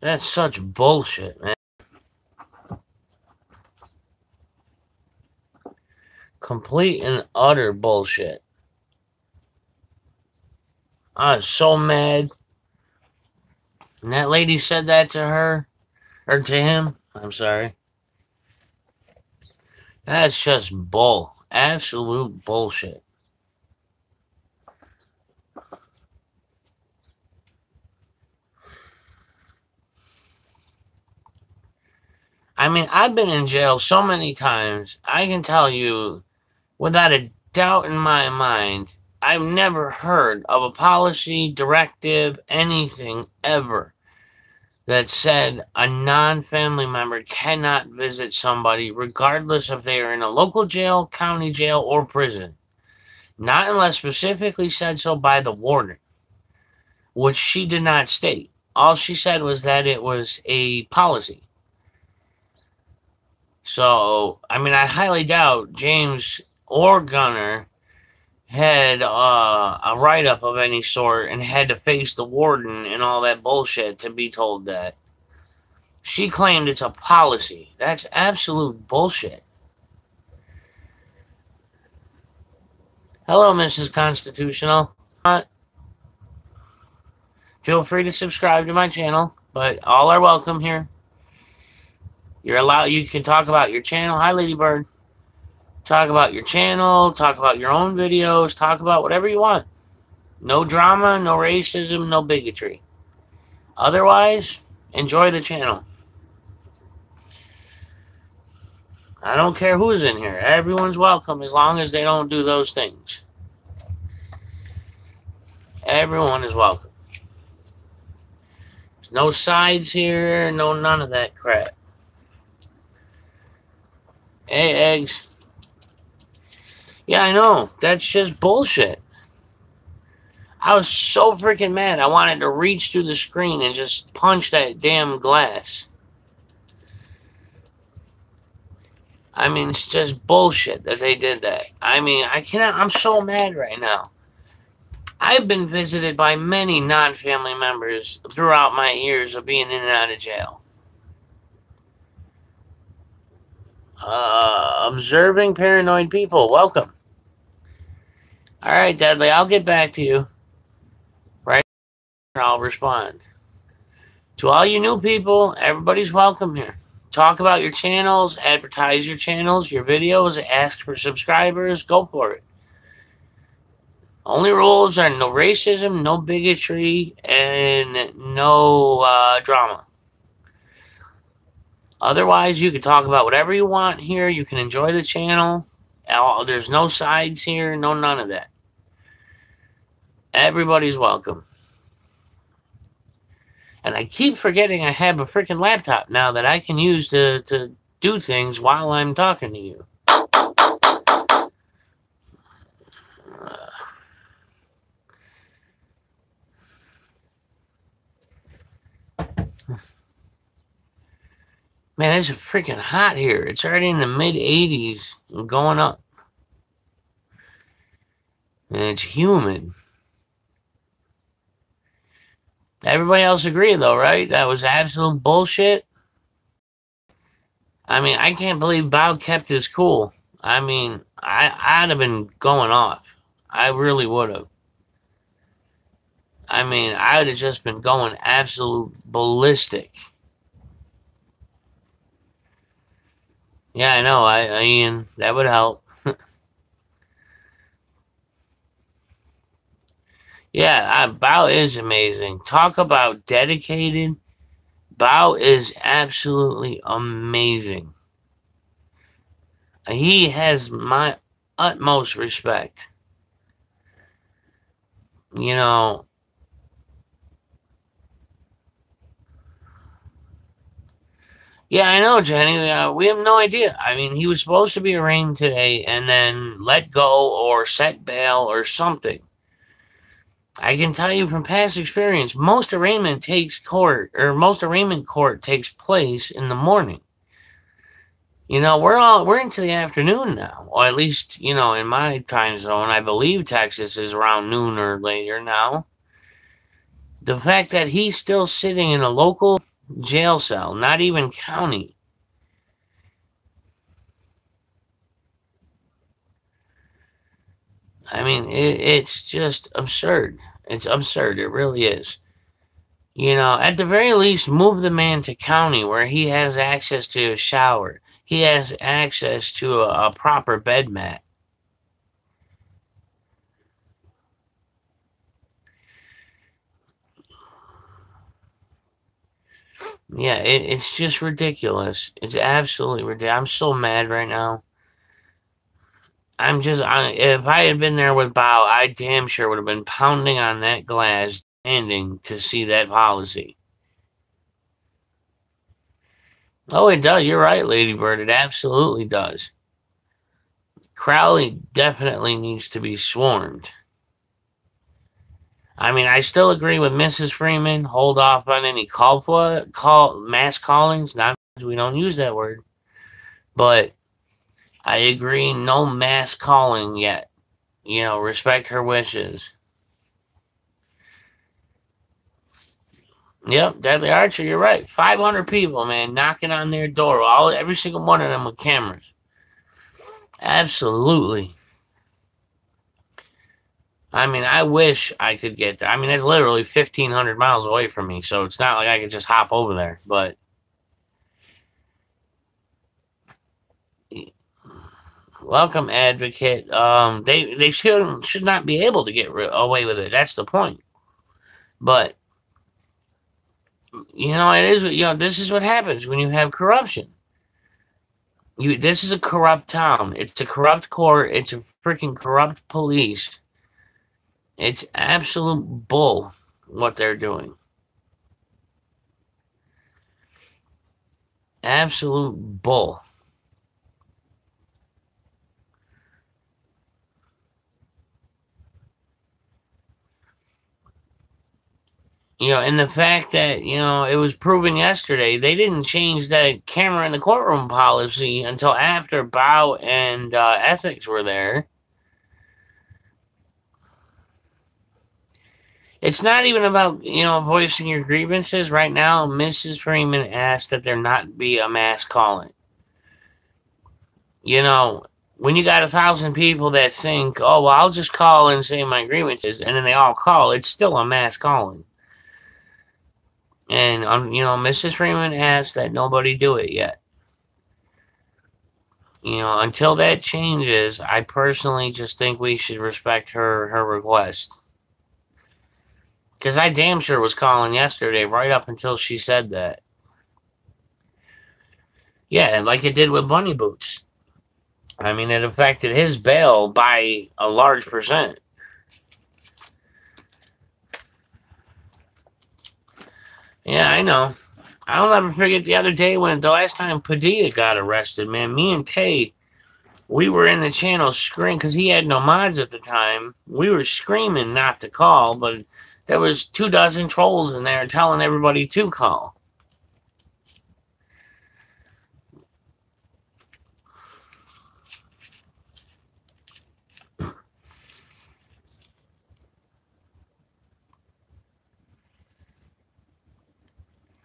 That's such bullshit, man. Complete and utter bullshit. I was so mad. And that lady said that to her. Or to him. I'm sorry. That's just bull. Absolute bullshit. I mean, I've been in jail so many times. I can tell you, without a doubt in my mind, I've never heard of a policy, directive, anything ever that said a non-family member cannot visit somebody regardless if they are in a local jail, county jail, or prison. Not unless specifically said so by the warden, which she did not state. All she said was that it was a policy. So, I mean, I highly doubt James or Gunner had a write-up of any sort and had to face the warden and all that bullshit to be told that. She claimed it's a policy. That's absolute bullshit. Hello, Mrs. Constitutional. Feel free to subscribe to my channel, but all are welcome here. You can talk about your channel. Hi, Ladybird. Talk about your channel, talk about your own videos, talk about whatever you want. No drama, no racism, no bigotry. Otherwise, enjoy the channel. I don't care who's in here. Everyone's welcome as long as they don't do those things. Everyone is welcome. There's no sides here, no none of that crap. Hey, eggs. Yeah, I know. That's just bullshit. I was so freaking mad. I wanted to reach through the screen and just punch that damn glass. I mean, it's just bullshit that they did that. I mean, I'm so mad right now. I've been visited by many non-family members throughout my years of being in and out of jail. Observing paranoid people, welcome. All right, Deadly, I'll get back to you. Right here, I'll respond. To all you new people, everybody's welcome here. Talk about your channels, advertise your channels, your videos, ask for subscribers, go for it. Only rules are no racism, no bigotry, and no drama. Otherwise, you can talk about whatever you want here. You can enjoy the channel. There's no sides here, no none of that. Everybody's welcome. And I keep forgetting I have a freaking laptop now that I can use to do things while I'm talking to you. Man, it's freaking hot here. It's already in the mid-80s and going up. And it's humid. Everybody else agree, though, right? That was absolute bullshit. I mean, I can't believe Bao kept his cool. I mean, I'd have been going off. I really would have. I mean, I would have just been going absolute ballistic. Yeah, I know, Ian, that would help. Yeah, Bao is amazing. Talk about dedicated. Bao is absolutely amazing. He has my utmost respect. You know, yeah, I know, Jenny. We have no idea. I mean, he was supposed to be arraigned today and then let go or set bail or something. I can tell you from past experience, most arraignment court takes place in the morning. You know, we're into the afternoon now, or at least, you know, in my time zone, I believe Texas is around noon or later now. The fact that he's still sitting in a local jail cell, not even county. I mean, it's just absurd. It's absurd. It really is. At the very least, move the man to county where he has access to a shower. He has access to a proper bed mat. Yeah, it's just ridiculous. It's absolutely ridiculous. I'm so mad right now. If I had been there with Bao, I damn sure would have been pounding on that glass, ending to see that policy. Oh, it does. You're right, Lady Bird. It absolutely does. Crowley definitely needs to be swarmed. I mean, I still agree with Mrs. Freeman. Hold off on any call mass callings. Not we don't use that word, but I agree. No mass calling yet. Respect her wishes. Yep, Deadly Archer. You're right. 500 people, man, knocking on their door. Every single one of them with cameras. Absolutely. I mean, I wish I could get there. I mean, that's literally 1,500 miles away from me, so it's not like I could just hop over there. But welcome, advocate. They should not be able to get away with it. That's the point. But it is. This is what happens when you have corruption. This is a corrupt town. It's a corrupt court. It's a freaking corrupt police. It's absolute bull what they're doing. Absolute bull. And the fact that, it was proven yesterday, they didn't change that camera in the courtroom policy until after Bao and ethics were there. It's not even about, voicing your grievances. Right now, Mrs. Freeman asked that there not be a mass calling. When you got 1,000 people that think, oh, well, I'll just call and say my grievances, and then they all call, it's still a mass calling. And, Mrs. Freeman asked that nobody do it yet. Until that changes, I personally just think we should respect her request. Because I damn sure was calling yesterday right up until she said that. Yeah, like it did with Bunny Boots. I mean, it affected his bail by a large percent. Yeah, I know. I'll never forget the other day when the last time Padilla got arrested, man. Me and Tay, we were in the channel screaming because he had no mods at the time. We were screaming not to call, but there was 24 trolls in there telling everybody to call.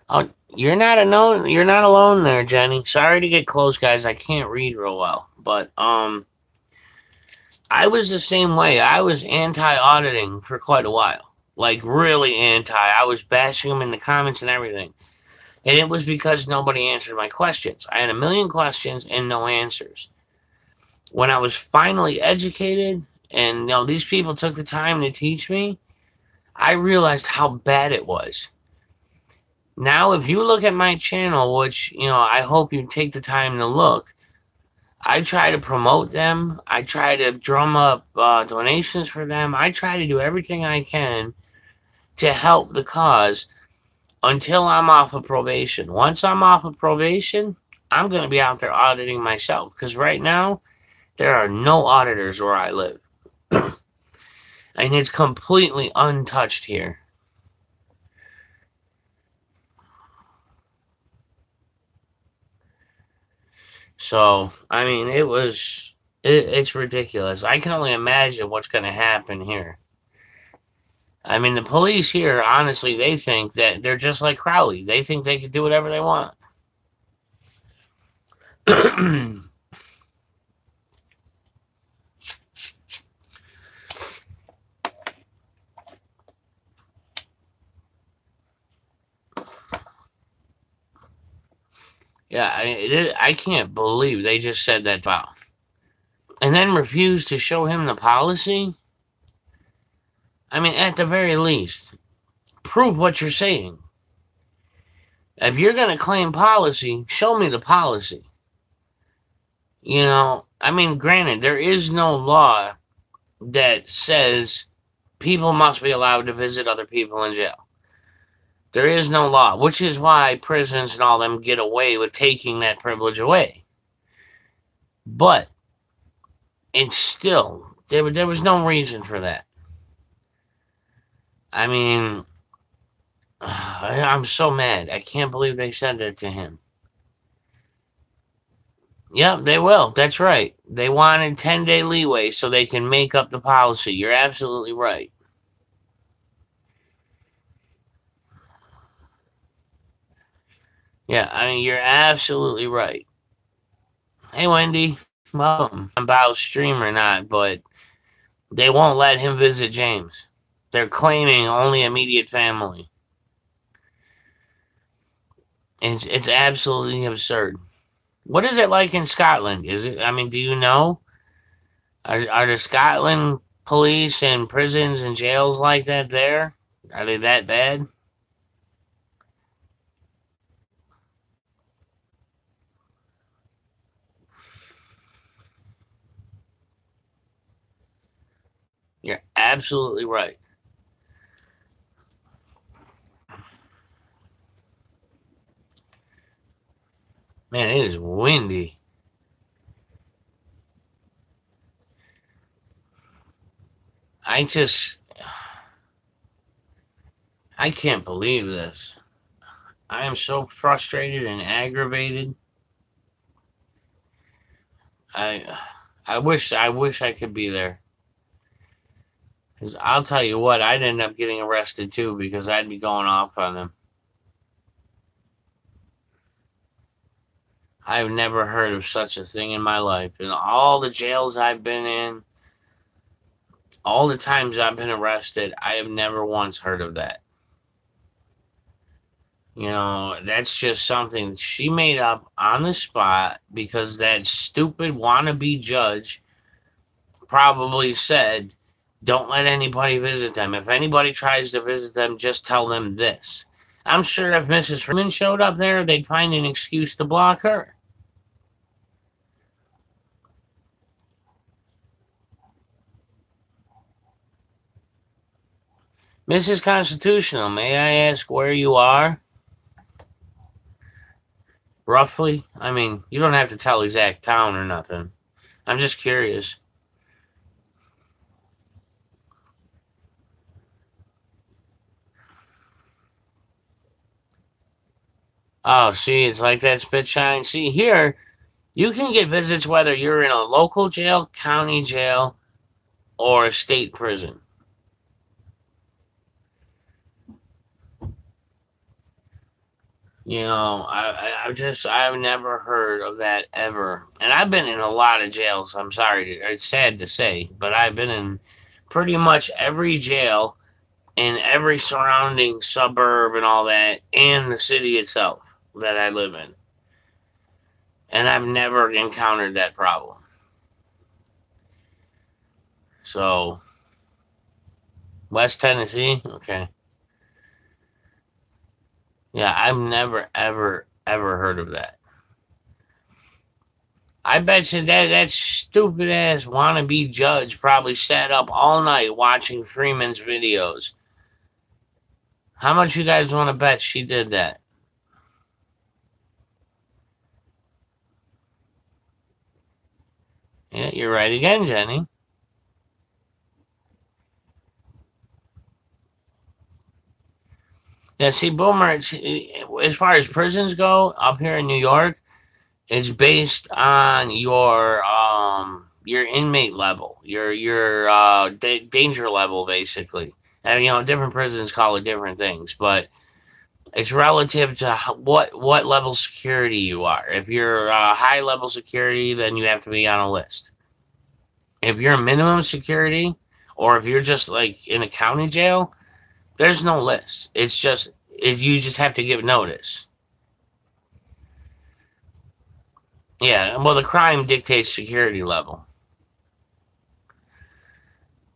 Oh, you're not alone. You're not alone there, Jenny. Sorry to get close, guys. I can't read real well, but I was the same way. I was anti-auditing for quite a while, like really anti. I was bashing them in the comments and everything, and it was because nobody answered my questions. I had a million questions and no answers. When I was finally educated, and these people took the time to teach me, I realized how bad it was. Now, if you look at my channel, which, I hope you take the time to look, I try to promote them. I try to drum up donations for them. I try to do everything I can to help the cause until I'm off of probation. Once I'm off of probation, I'm going to be out there auditing myself because right now, there are no auditors where I live. And it's completely untouched here. So, I mean, it's ridiculous. I can only imagine what's going to happen here. I mean, the police here, honestly, they think that they're just like Crowley. They think they can do whatever they want. Yeah, I can't believe they just said that about. And then refused to show him the policy? I mean, at the very least, prove what you're saying. If you're going to claim policy, show me the policy. You know, I mean, granted, there is no law that says people must be allowed to visit other people in jail. There is no law, which is why prisons and all them get away with taking that privilege away. But it's still, there was no reason for that. I mean, I'm so mad. I can't believe they said that to him. Yep, they will. That's right. They wanted 10-day leeway so they can make up the policy. You're absolutely right. Yeah, I mean, you're absolutely right. Hey, Wendy. Welcome. I'm about stream or not, but they won't let him visit James. They're claiming only immediate family. It's absolutely absurd. What is it like in Scotland? Is it? I mean, do you know? Are the Scotland police and prisons and jails like that there? Are they that bad? You're absolutely right. Man, it is windy. I just, I can't believe this. I am so frustrated and aggravated. I, I wish I could be there. Because I'll tell you what, I'd end up getting arrested too because I'd be going off on them. I've never heard of such a thing in my life. In all the jails I've been in, all the times I've been arrested, I have never once heard of that. You know, that's just something she made up on the spot because that stupid wannabe judge probably said, don't let anybody visit them. If anybody tries to visit them, just tell them this. I'm sure if Mrs. Freeman showed up there, they'd find an excuse to block her. Mrs. Constitutional, may I ask where you are? Roughly? I mean, you don't have to tell exact town or nothing. I'm just curious. Oh, see, it's like that spit shine. See, here, you can get visits whether you're in a local jail, county jail, or a state prison. You know, I've never heard of that ever. And I've been in a lot of jails. I'm sorry, it's sad to say, but I've been in pretty much every jail in every surrounding suburb and all that, and the city itself that I live in. And I've never encountered that problem. So, West Tennessee, okay. Yeah, I've never, ever, ever heard of that. I bet you that stupid ass wannabe judge probably sat up all night watching Freeman's videos. How much you guys want to bet she did that? Yeah, you're right again, Jenny. Yeah, see, Boomer, as far as prisons go up here in New York, it's based on your inmate level, your danger level, basically. And, different prisons call it different things, but it's relative to what level security you are. If you're high level security, then you have to be on a list. If you're minimum security, or if you're just like in a county jail, there's no list. It's just you just have to give notice. Yeah, well, the crime dictates security level.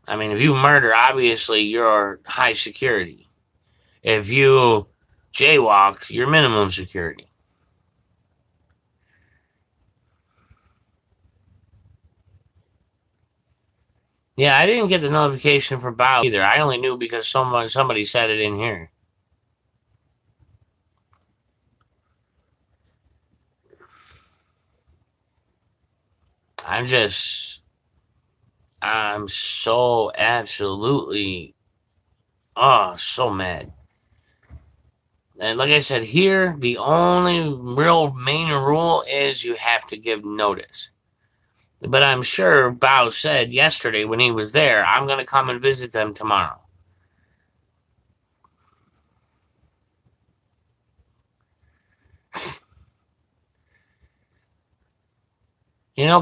I mean, if you murder, obviously you're high security. If you jaywalked, you're minimum security. Yeah, I didn't get the notification for Bao either. I only knew because somebody said it in here. I'm so absolutely, so mad. And like I said, here, the only real main rule is you have to give notice. But I'm sure Bao said yesterday when he was there, I'm going to come and visit them tomorrow.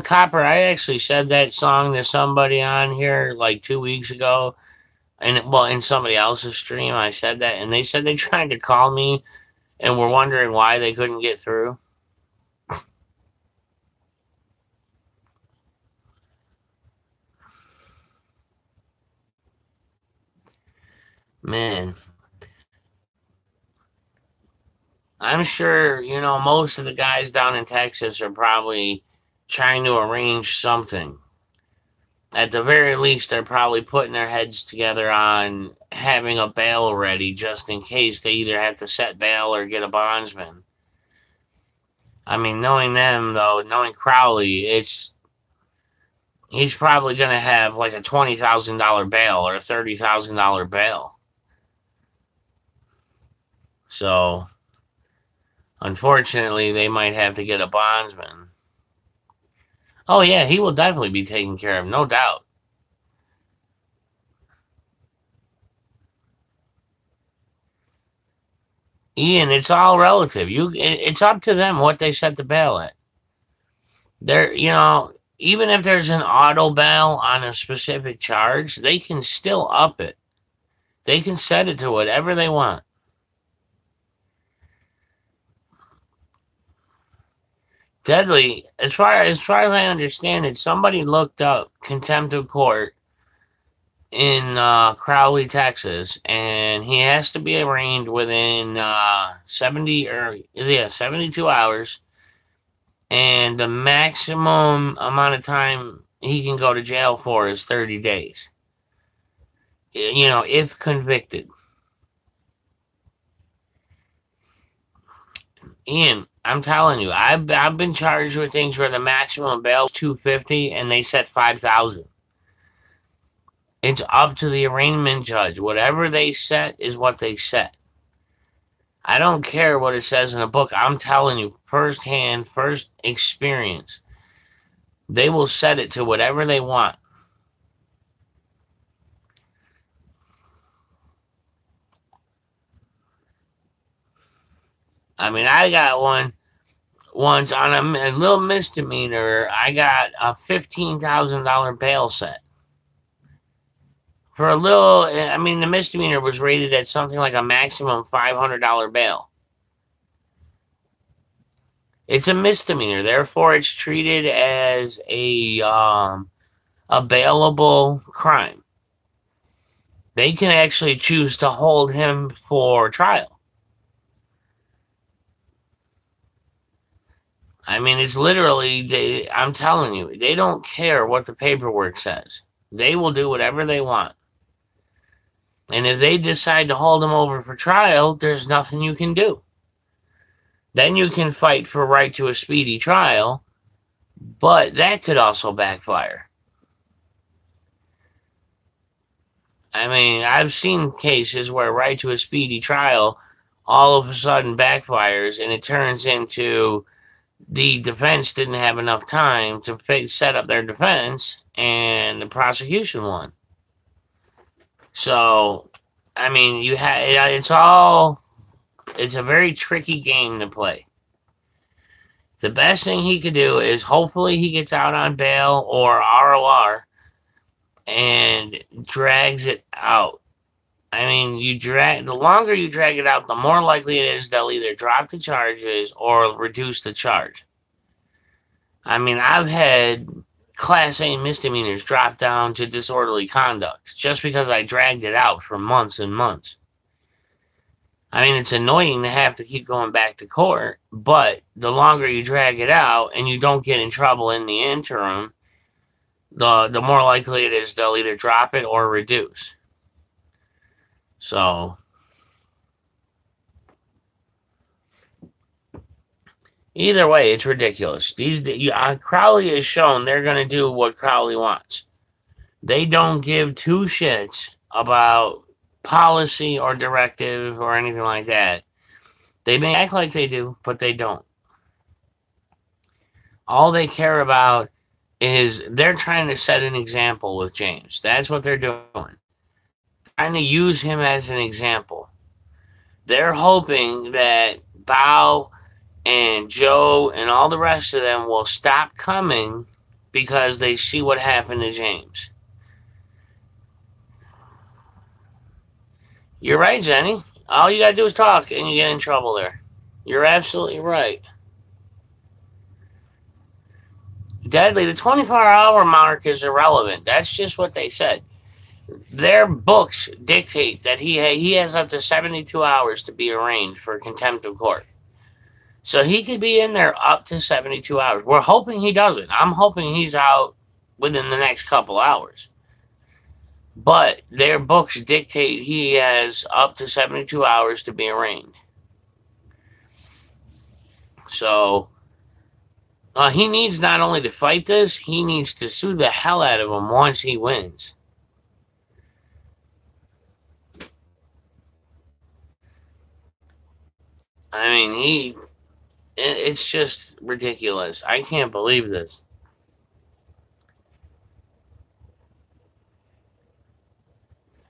Copper, I actually said that song to somebody on here like 2 weeks ago. And, well, in somebody else's stream, I said that. And they said they tried to call me and were wondering why they couldn't get through. Man, I'm sure, most of the guys down in Texas are probably trying to arrange something. At the very least, they're probably putting their heads together on having a bail ready just in case they either have to set bail or get a bondsman. I mean, knowing them, though, knowing Crowley, he's probably going to have like a $20,000 bail or a $30,000 bail. So, unfortunately, they might have to get a bondsman. Oh, yeah, he will definitely be taken care of, no doubt. Ian, it's all relative. It's up to them what they set the bail at. Even if there's an auto bail on a specific charge, they can still up it. They can set it to whatever they want. Deadly, as far as I understand it, somebody looked up contempt of court in Crowley, Texas, and he has to be arraigned within 72 hours, and the maximum amount of time he can go to jail for is 30 days. If convicted. Ian, I'm telling you, I've been charged with things where the maximum bail is $250 and they set $5,000. It's up to the arraignment judge. Whatever they set is what they set. I don't care what it says in a book. I'm telling you, first experience. They will set it to whatever they want. I mean, I got one once on a little misdemeanor. I got a $15,000 bail set. For a little, I mean, the misdemeanor was rated at something like a maximum $500 bail. It's a misdemeanor, therefore it's treated as a bailable crime. They can actually choose to hold him for trial. I mean, it's literally, I'm telling you, they don't care what the paperwork says. They will do whatever they want. And if they decide to hold him over for trial, there's nothing you can do. Then you can fight for right to a speedy trial, but that could also backfire. I mean, I've seen cases where right to a speedy trial all of a sudden backfires and it turns into the defense didn't have enough time to set up their defense and the prosecution won. So I mean, it's a very tricky game to play. The best thing he could do is hopefully he gets out on bail or ROR and drags it out. I mean, the longer you drag it out, the more likely it is they'll either drop the charges or reduce the charge. I mean, I've had Class A misdemeanors drop down to disorderly conduct just because I dragged it out for months and months. I mean, it's annoying to have to keep going back to court, but the longer you drag it out and you don't get in trouble in the interim, the more likely it is they'll either drop it or reduce. So, either way, it's ridiculous. Crowley has shown they're going to do what Crowley wants. They don't give two shits about policy or directive or anything like that. They may act like they do, but they don't. All they care about is they're trying to set an example with James. That's what they're doing. Trying to use him as an example. They're hoping that Bao and Joe and all the rest of them will stop coming because they see what happened to James. You're right, Jenny. All you gotta do is talk and you get in trouble there. You're absolutely right. Deadly, the 24-hour mark is irrelevant. That's just what they said. Their books dictate that he has up to 72 hours to be arraigned for contempt of court. So he could be in there up to 72 hours. We're hoping he doesn't. I'm hoping he's out within the next couple hours. But their books dictate he has up to 72 hours to be arraigned. So he needs not only to fight this, he needs to sue the hell out of him once he wins. I mean, it's just ridiculous. I can't believe this.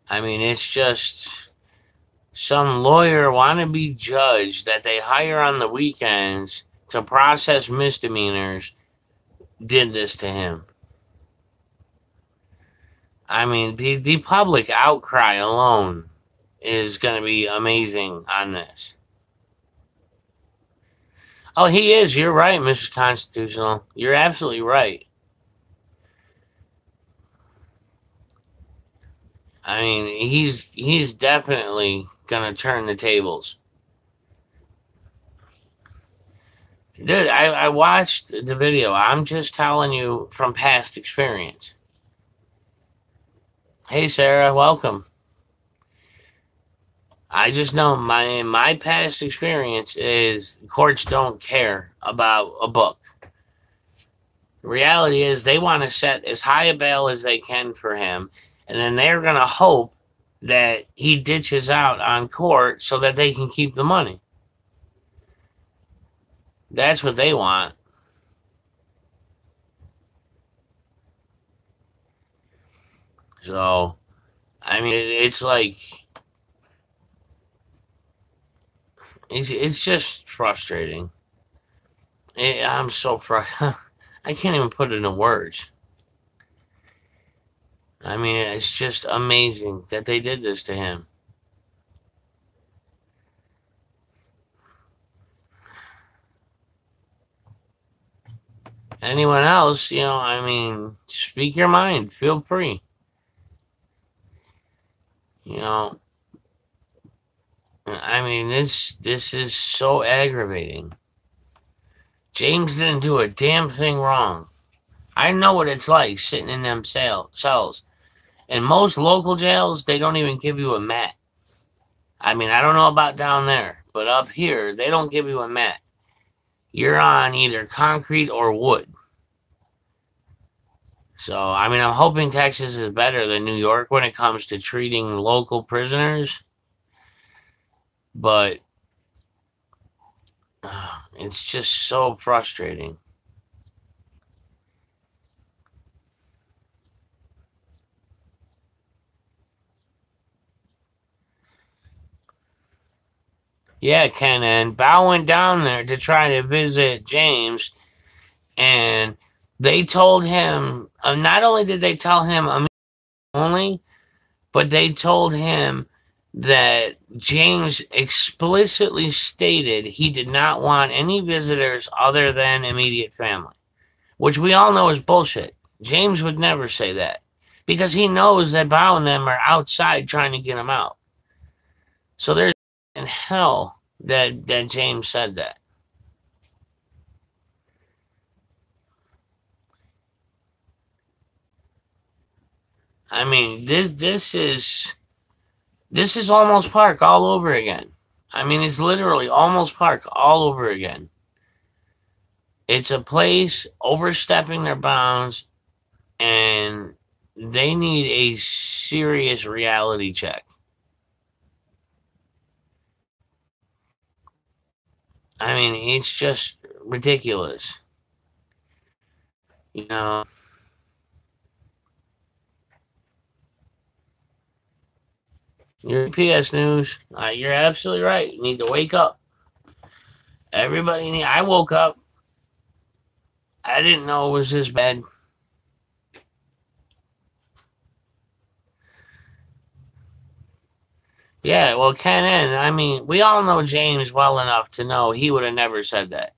I mean, it's just some lawyer wannabe judge that they hire on the weekends to process misdemeanors did this to him. I mean, the public outcry alone is going to be amazing on this. Oh, he is. You're right, Mrs. Constitutional. You're absolutely right. I mean, he's definitely going to turn the tables. Dude, I watched the video. I'm just telling you from past experience. Hey, Sarah, welcome. I just know my past experience is courts don't care about a book. The reality is they want to set as high a bail as they can for him, and then they're going to hope that he ditches out on court so that they can keep the money. That's what they want. So, I mean, it's like, it's just frustrating. I'm so frustrated. I can't even put it in words. I mean, it's just amazing that they did this to him. Anyone else, I mean, speak your mind. Feel free. I mean, this is so aggravating. James didn't do a damn thing wrong. I know what it's like sitting in them cells. In most local jails, they don't even give you a mat. I mean, I don't know about down there, but up here, they don't give you a mat. You're on either concrete or wood. So, I mean, I'm hoping Texas is better than New York when it comes to treating local prisoners. But it's just so frustrating. Yeah, Ken, and Bao went down there to try to visit James, and they told him, not only did they tell him only, but they told him that James explicitly stated he did not want any visitors other than immediate family, which we all know is bullshit. James would never say that because he knows that Bao and them are outside trying to get him out. So there's in hell that James said that. I mean, this is almost Park all over again. I mean, it's literally almost Park all over again. It's a place overstepping their bounds, and they need a serious reality check. I mean, it's just ridiculous. You know, your PS News, you're absolutely right. You need to wake up. I woke up. I didn't know it was this bad. Yeah, well, Ken N, I mean, we all know James well enough to know he would have never said that.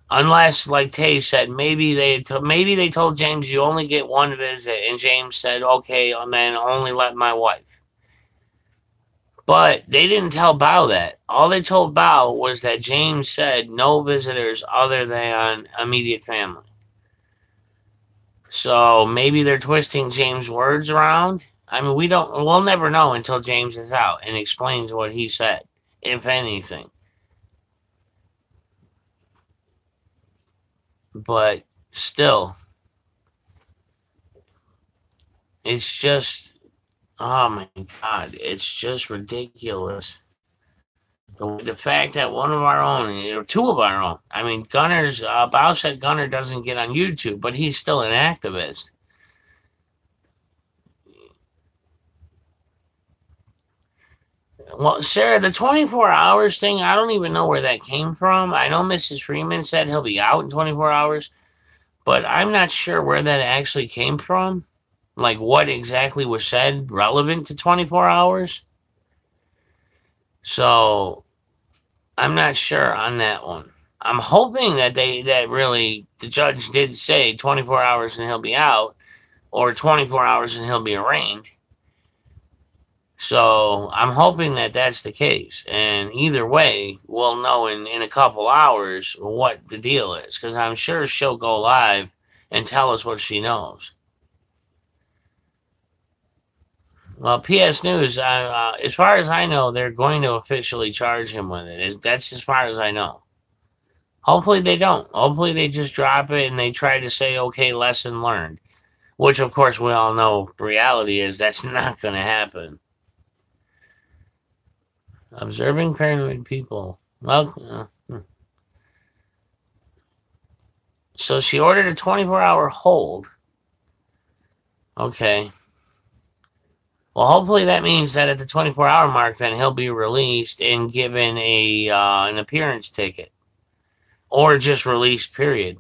Unless, like Tay said, maybe they told James you only get one visit, and James said, "Okay, and then only let my wife." But they didn't tell Bao that. All they told Bao was that James said no visitors other than immediate family. So maybe they're twisting James' words around. I mean, we'll never know until James is out and explains what he said, if anything. But still, it's just, oh my God, it's just ridiculous. The fact that one of our own, or two of our own, I mean, Gunner's, Bao said Gunner doesn't get on YouTube, but he's still an activist. Well, Sarah, the 24 hours thing, I don't even know where that came from. I know Mrs. Freeman said he'll be out in 24 hours, but I'm not sure where that actually came from. Like, what exactly was said relevant to 24 hours. So, I'm not sure on that one. I'm hoping that the judge did say 24 hours and he'll be out, or 24 hours and he'll be arraigned. So I'm hoping that that's the case. And either way, we'll know in a couple hours what the deal is, because I'm sure she'll go live and tell us what she knows. Well, PS News, as far as I know, they're going to officially charge him with it. That's as far as I know. Hopefully they don't. Hopefully they just drop it and they try to say, okay, lesson learned. Which, of course, we all know reality is that's not going to happen. Observing paranoid people. Well, so she ordered a 24-hour hold. Okay. Well, hopefully that means that at the 24-hour mark, then he'll be released and given an appearance ticket. Or just released, period.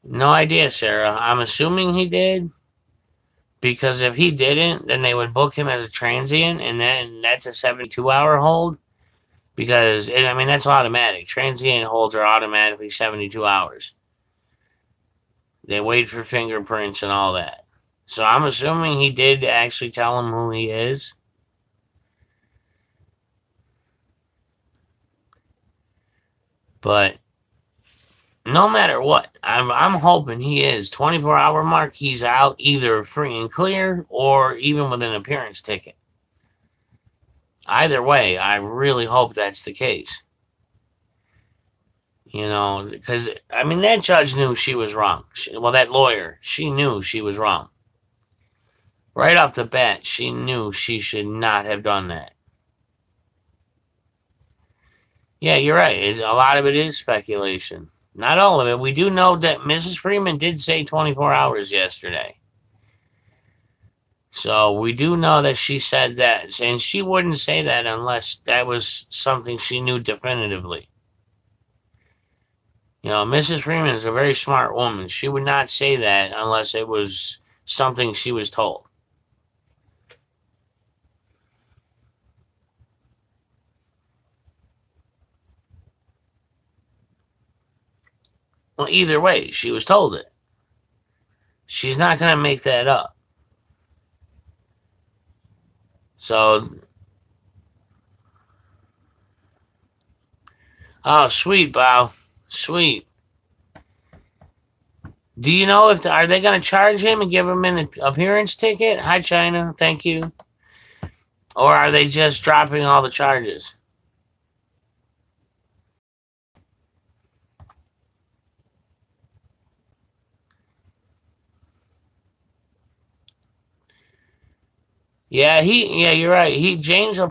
No idea, Sarah. I'm assuming he did. Because if he didn't, then they would book him as a transient, and then that's a 72-hour hold. Because, I mean, that's automatic. Transient holds are automatically 72 hours. They wait for fingerprints and all that. So I'm assuming he did actually tell him who he is. But no matter what, I'm hoping he is. 24-hour mark, he's out either free and clear or even with an appearance ticket. Either way, I really hope that's the case. You know, because, I mean, that judge knew she was wrong. Well, that lawyer, she knew she was wrong. Right off the bat, she knew she should not have done that. Yeah, you're right. A lot of it is speculation. Not all of it. We do know that Mrs. Freeman did say 24 hours yesterday. So we do know that she said that, and she wouldn't say that unless that was something she knew definitively. You know, Mrs. Freeman is a very smart woman. She would not say that unless it was something she was told. Well, either way, she was told it. She's not going to make that up. So, oh, sweet, Bao. Sweet. Do you know if are they going to charge him and give him an appearance ticket? Hi, China. Thank you. Or are they just dropping all the charges? Yeah, you're right. He'll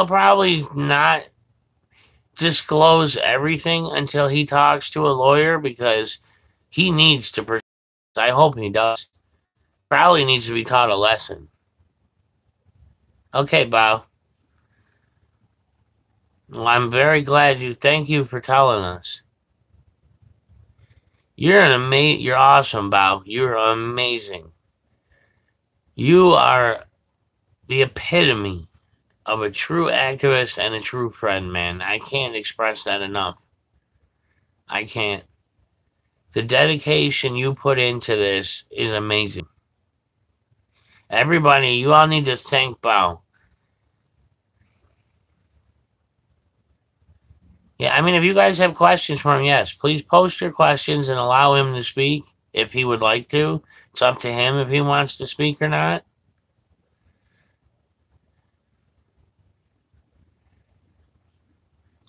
probably not disclose everything until he talks to a lawyer because he needs to. I hope he does. Probably needs to be taught a lesson. Okay, Bao. Well, I'm very glad you. Thank you for telling us. You're awesome, Bao. You're amazing. You are the epitome of a true activist and a true friend, man. I can't express that enough. I can't. The dedication you put into this is amazing. Everybody, you all need to thank Bao. Yeah, I mean, if you guys have questions for him, yes, please post your questions and allow him to speak if he would like to. It's up to him if he wants to speak or not.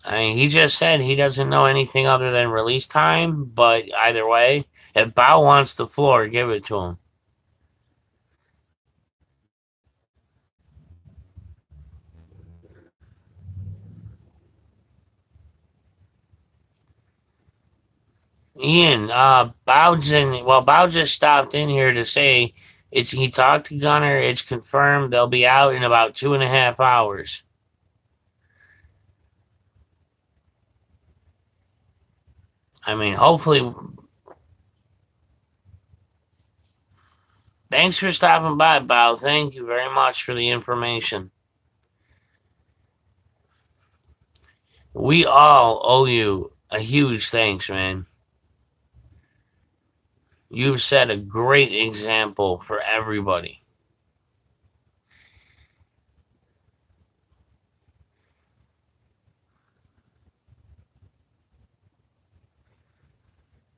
I mean, he just said he doesn't know anything other than release time, but either way, if Bao wants the floor, give it to him. Ian, Bao just stopped in here to say he talked to Gunner, it's confirmed they'll be out in about 2.5 hours. I mean, hopefully. Thanks for stopping by, Bao. Thank you very much for the information. We all owe you a huge thanks, man. You've set a great example for everybody.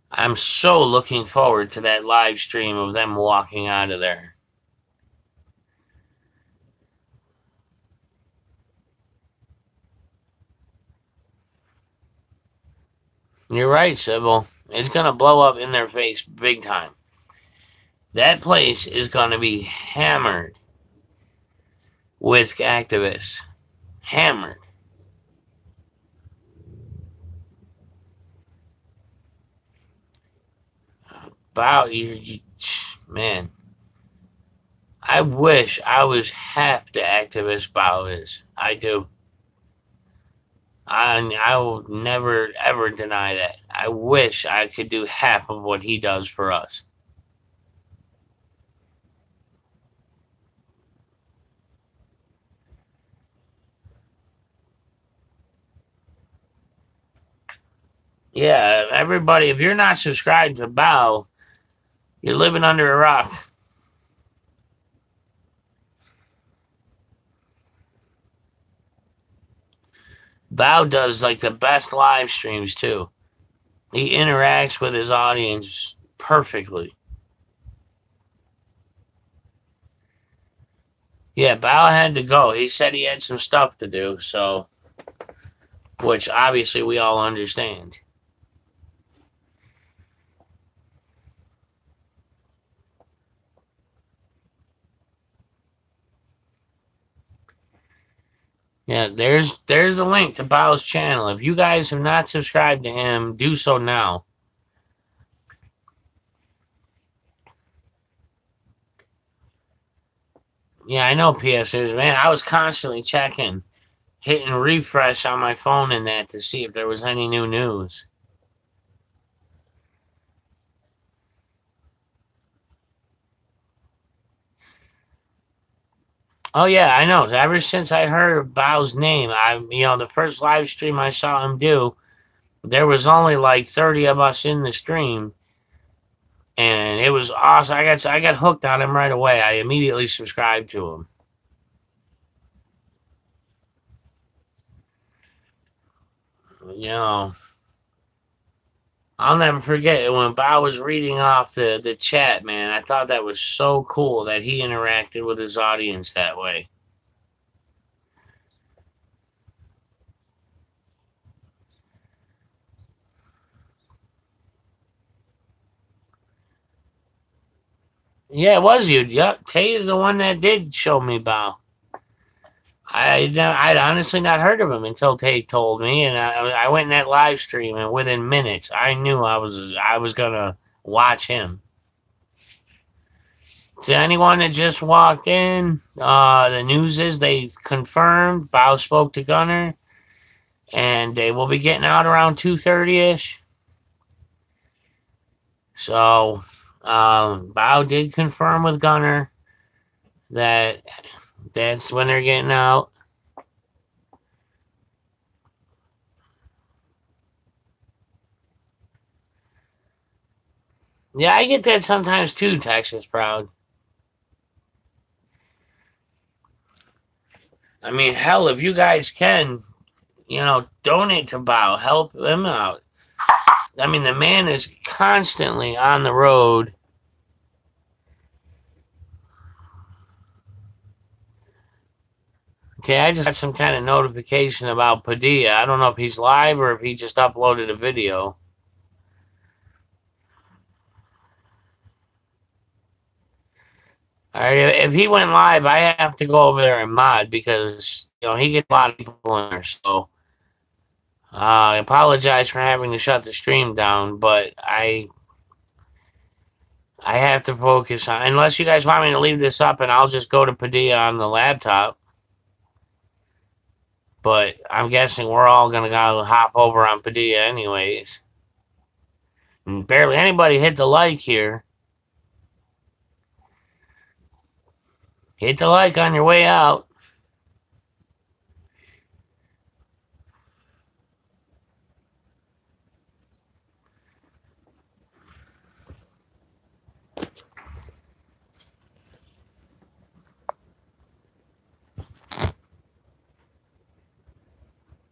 I'm so looking forward to that live stream of them walking out of there. You're right, Sybil. It's going to blow up in their face big time. That place is going to be hammered with activists. Hammered. About man. I wish I was half the activist Bao is. I do. I will never, ever deny that. I wish I could do half of what he does for us. Yeah, everybody, if you're not subscribed to Bao, you're living under a rock. Bao does like the best live streams too. He interacts with his audience perfectly. Yeah, Bao had to go. He said he had some stuff to do, so which obviously we all understand. Yeah, there's the link to Bao's channel. If you guys have not subscribed to him, do so now. Yeah, I know PS News, man. I was constantly checking, hitting refresh on my phone and that to see if there was any new news. Oh yeah, I know. Ever since I heard of Bao's name, the first live stream I saw him do, there was only like 30 of us in the stream, and it was awesome. I got hooked on him right away. I immediately subscribed to him. You know, I'll never forget it when Bao was reading off the chat, man. I thought that was so cool that he interacted with his audience that way. Yeah, it was you. Yep, Tay is the one that did show me Bao. I'd honestly not heard of him until Tay told me, and I went in that live stream, and within minutes, I knew I was gonna watch him. To anyone that just walked in, the news is they confirmed Bao spoke to Gunner, and they will be getting out around 2:30 ish. So, Bao did confirm with Gunner that that's when they're getting out. Yeah, I get that sometimes too, Texas Proud. I mean, hell, if you guys can, donate to Bao, help him out. I mean, the man is constantly on the road. Okay, I just got some kind of notification about Padilla. I don't know if he's live or if he just uploaded a video. All right, if he went live, I have to go over there and mod because he gets a lot of people in there. So I apologize for having to shut the stream down, but I have to focus on. Unless you guys want me to leave this up, and I'll just go to Padilla on the laptop. But I'm guessing we're all gonna go hop over on Padilla anyways. And barely anybody hit the like here. Hit the like on your way out.